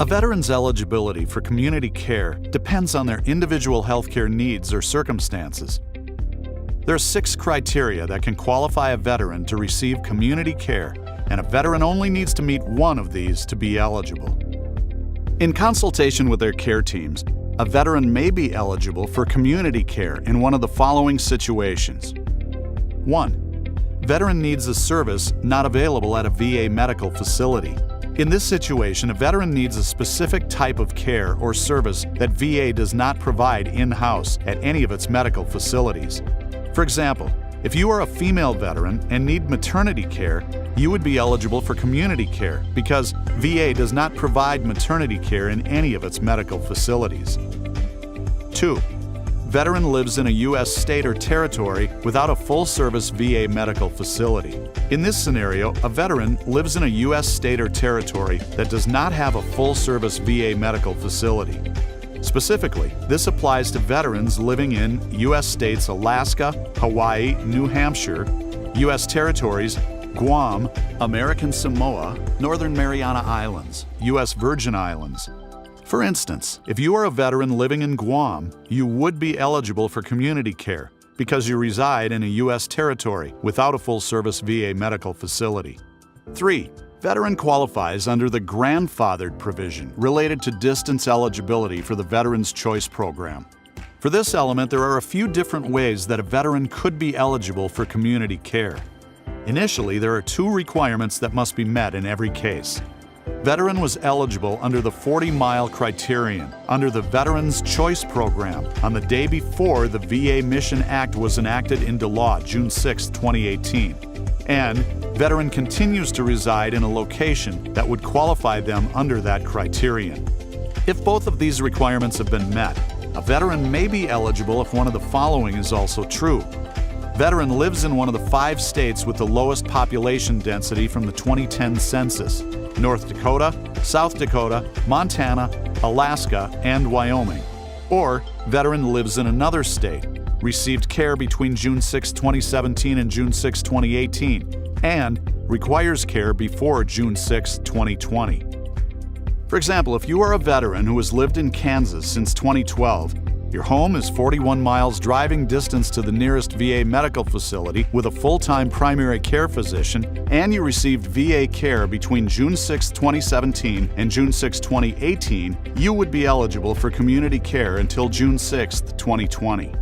A veteran's eligibility for community care depends on their individual healthcare needs or circumstances. There are 6 criteria that can qualify a veteran to receive community care, and a veteran only needs to meet one of these to be eligible. In consultation with their care teams, a veteran may be eligible for community care in one of the following situations. 1. Veteran needs a service not available at a VA medical facility. In this situation, a veteran needs a specific type of care or service that VA does not provide in-house at any of its medical facilities. For example, if you are a female veteran and need maternity care, you would be eligible for community care because VA does not provide maternity care in any of its medical facilities. 2. Veteran lives in a U.S. state or territory without a full-service VA medical facility. In this scenario, a veteran lives in a U.S. state or territory that does not have a full-service VA medical facility. Specifically, this applies to veterans living in U.S. states Alaska, Hawaii, New Hampshire, U.S. territories Guam, American Samoa, Northern Mariana Islands, U.S. Virgin Islands. For instance, if you are a veteran living in Guam, you would be eligible for community care because you reside in a U.S. territory without a full-service VA medical facility. 3. Veteran qualifies under the grandfathered provision related to distance eligibility for the Veterans Choice Program. For this element, there are a few different ways that a veteran could be eligible for community care. Initially, there are 2 requirements that must be met in every case. Veteran was eligible under the 40-mile criterion under the Veterans Choice Program on the day before the VA Mission Act was enacted into law, June 6, 2018. And veteran continues to reside in a location that would qualify them under that criterion. If both of these requirements have been met, a veteran may be eligible if one of the following is also true. Veteran lives in one of the 5 states with the lowest population density from the 2010 census: North Dakota, South Dakota, Montana, Alaska, and Wyoming. Or veteran lives in another state, received care between June 6, 2017 and June 6, 2018, and requires care before June 6, 2020. For example, if you are a veteran who has lived in Kansas since 2012, your home is 41 miles driving distance to the nearest VA medical facility with a full-time primary care physician, and you received VA care between June 6, 2017 and June 6, 2018, you would be eligible for community care until June 6, 2020.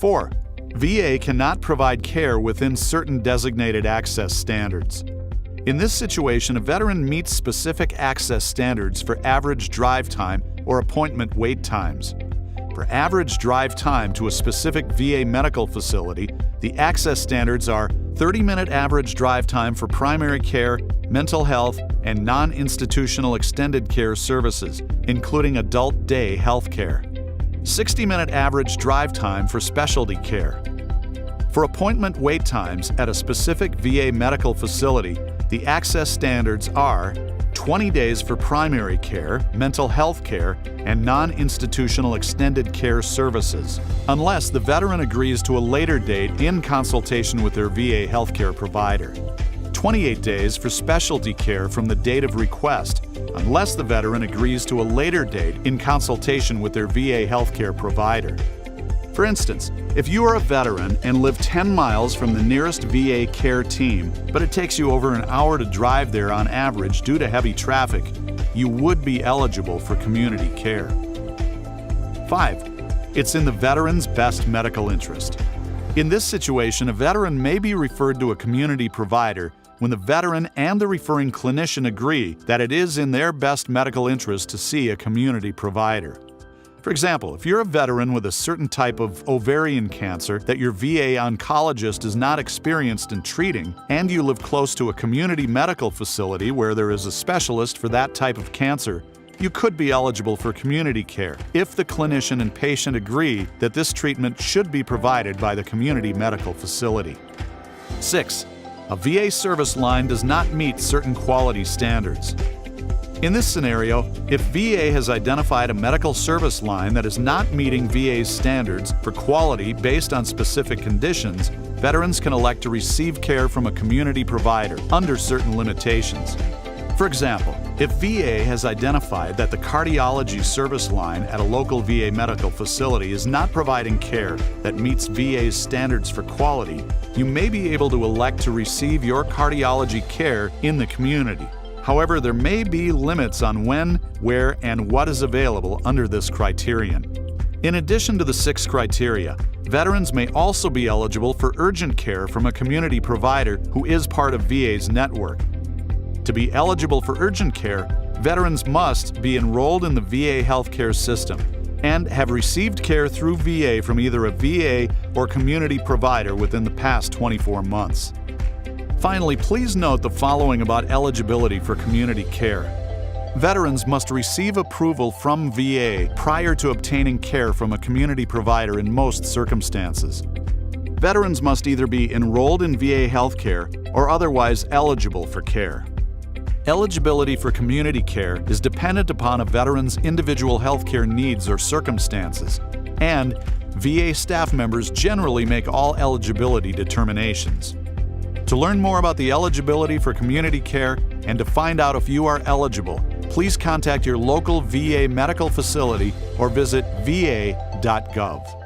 4. VA cannot provide care within certain designated access standards. In this situation, a veteran meets specific access standards for average drive time or appointment wait times. For average drive time to a specific VA medical facility, the access standards are 30-minute average drive time for primary care, mental health, and non-institutional extended care services, including adult day health care. 60-minute average drive time for specialty care. For appointment wait times at a specific VA medical facility, the access standards are 20 days for primary care, mental health care, and non-institutional extended care services, unless the veteran agrees to a later date in consultation with their VA healthcare provider. 28 days for specialty care from the date of request, unless the veteran agrees to a later date in consultation with their VA healthcare provider. For instance, if you are a veteran and live 10 miles from the nearest VA care team, but it takes you over an hour to drive there on average due to heavy traffic, you would be eligible for community care. 5. It's in the veteran's best medical interest. In this situation, a veteran may be referred to a community provider when the veteran and the referring clinician agree that it is in their best medical interest to see a community provider. For example, if you're a veteran with a certain type of ovarian cancer that your VA oncologist is not experienced in treating, and you live close to a community medical facility where there is a specialist for that type of cancer, you could be eligible for community care if the clinician and patient agree that this treatment should be provided by the community medical facility. 6. A VA service line does not meet certain quality standards. In this scenario, if VA has identified a medical service line that is not meeting VA's standards for quality based on specific conditions, veterans can elect to receive care from a community provider under certain limitations. For example, if VA has identified that the cardiology service line at a local VA medical facility is not providing care that meets VA's standards for quality, you may be able to elect to receive your cardiology care in the community. However, there may be limits on when, where, and what is available under this criterion. In addition to the 6 criteria, veterans may also be eligible for urgent care from a community provider who is part of VA's network. To be eligible for urgent care, veterans must be enrolled in the VA healthcare system and have received care through VA from either a VA or community provider within the past 24 months. Finally, please note the following about eligibility for community care. Veterans must receive approval from VA prior to obtaining care from a community provider in most circumstances. Veterans must either be enrolled in VA healthcare or otherwise eligible for care. Eligibility for community care is dependent upon a veteran's individual healthcare needs or circumstances, and VA staff members generally make all eligibility determinations. To learn more about the eligibility for community care and to find out if you are eligible, please contact your local VA medical facility or visit va.gov.